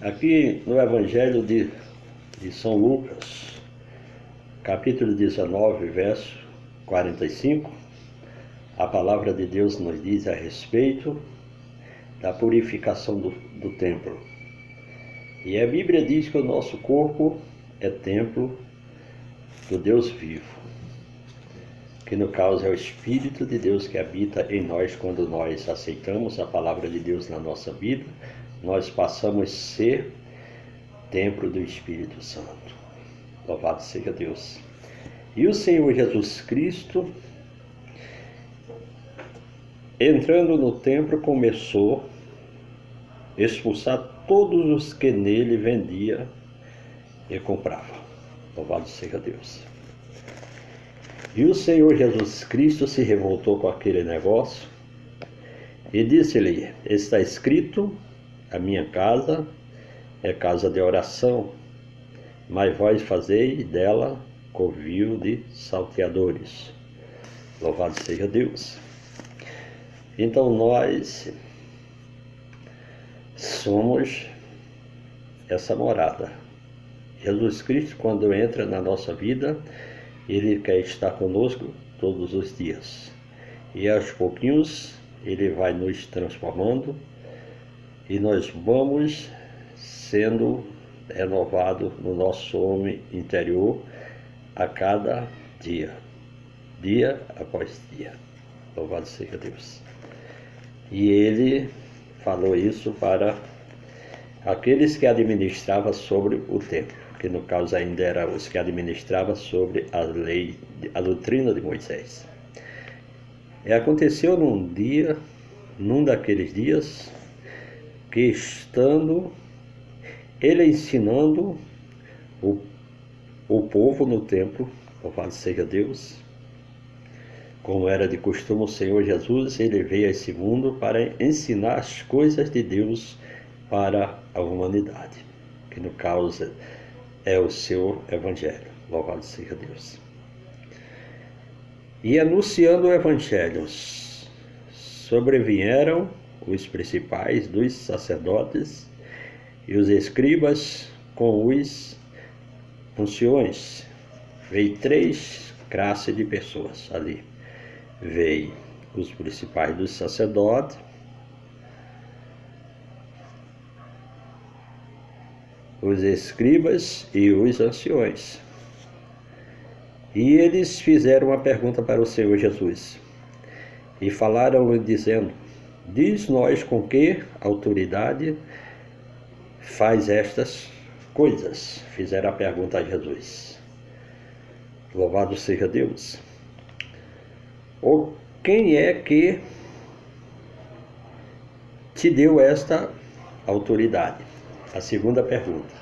Aqui no Evangelho de São Lucas, capítulo 19, verso 45, a palavra de Deus nos diz a respeito da purificação do templo. E a Bíblia diz que o nosso corpo é templo do Deus vivo, que no caso é o Espírito de Deus que habita em nós. Quando nós aceitamos a palavra de Deus na nossa vida, nós passamos a ser templo do Espírito Santo. Louvado seja Deus. E o Senhor Jesus Cristo, entrando no templo, começou a expulsar todos os que nele vendia e comprava. Louvado seja Deus. E o Senhor Jesus Cristo se revoltou com aquele negócio e disse-lhe: está escrito, a minha casa é casa de oração, mas vós fazei dela covil de salteadores. Louvado seja Deus. Então nós somos essa morada. Jesus Cristo, quando entra na nossa vida, Ele quer estar conosco todos os dias. E aos pouquinhos Ele vai nos transformando e nós vamos sendo renovados no nosso homem interior a cada dia, dia após dia. Louvado seja Deus. E Ele falou isso para aqueles que administravam sobre o templo, que no caso ainda eram os que administravam sobre a lei, a doutrina de Moisés. E aconteceu num daqueles dias, que estando ele ensinando o povo no templo, louvado seja Deus, como era de costume, o Senhor Jesus, ele veio a esse mundo para ensinar as coisas de Deus para a humanidade, que no caso é o seu Evangelho. Louvado seja Deus. E anunciando o Evangelho, sobrevieram os principais dos sacerdotes e os escribas com os anciões. Veio três classes de pessoas ali. Veio os principais dos sacerdotes, os escribas e os anciões. E eles fizeram uma pergunta para o Senhor Jesus e falaram dizendo: diz-nós com que autoridade faz estas coisas. Fizeram a pergunta a Jesus. Louvado seja Deus. Ou quem é que te deu esta autoridade? A segunda pergunta.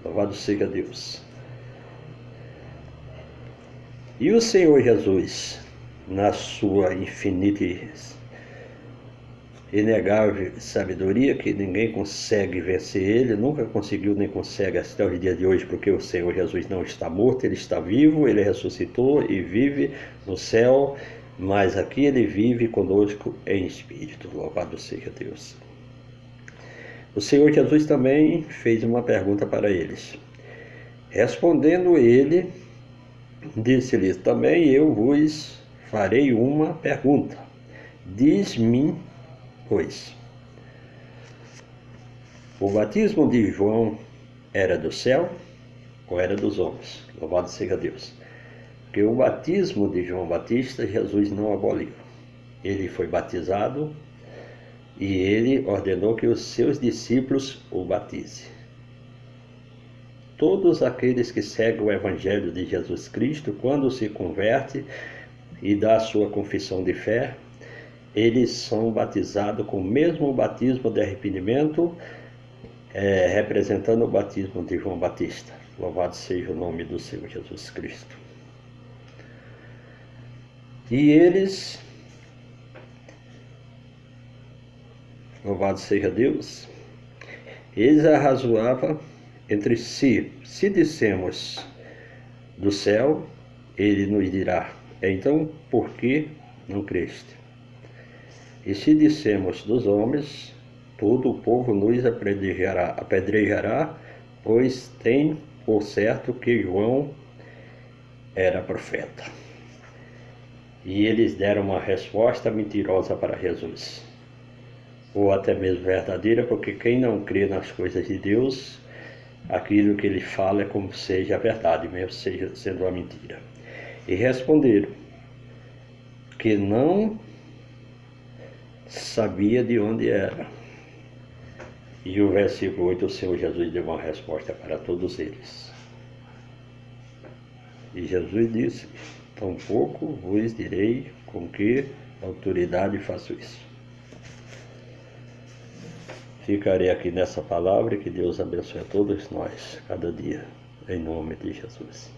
Louvado seja Deus. E o Senhor Jesus, na sua infinita e inegável sabedoria, que ninguém consegue vencer ele, nunca conseguiu nem consegue até os dias de hoje, porque o Senhor Jesus não está morto, ele está vivo, ele ressuscitou e vive no céu, mas aqui ele vive conosco em espírito. Louvado seja Deus. O Senhor Jesus também fez uma pergunta para eles. Respondendo ele, disse-lhes: também eu vos farei uma pergunta. Diz-me, pois, o batismo de João era do céu ou era dos homens? Louvado seja Deus. Porque o batismo de João Batista, Jesus não aboliu. Ele foi batizado e ele ordenou que os seus discípulos o batizem. Todos aqueles que seguem o Evangelho de Jesus Cristo, quando se converte e dá a sua confissão de fé, eles são batizados com o mesmo batismo de arrependimento, representando o batismo de João Batista. Louvado seja o nome do Senhor Jesus Cristo. E eles, louvado seja Deus, eles arrazoavam entre si: se dissemos do céu, ele nos dirá: então por que não creste? E se dissemos dos homens, todo o povo nos apedrejará, pois tem por certo que João era profeta. E eles deram uma resposta mentirosa para Jesus, ou até mesmo verdadeira, porque quem não crê nas coisas de Deus, aquilo que ele fala é como seja a verdade, mesmo seja sendo uma mentira. E responderam que não sabia de onde era. E o versículo 8, o Senhor Jesus deu uma resposta para todos eles. E Jesus disse: tampouco vos direi com que autoridade faço isso. Ficarei aqui nessa palavra e que Deus abençoe a todos nós, cada dia, em nome de Jesus.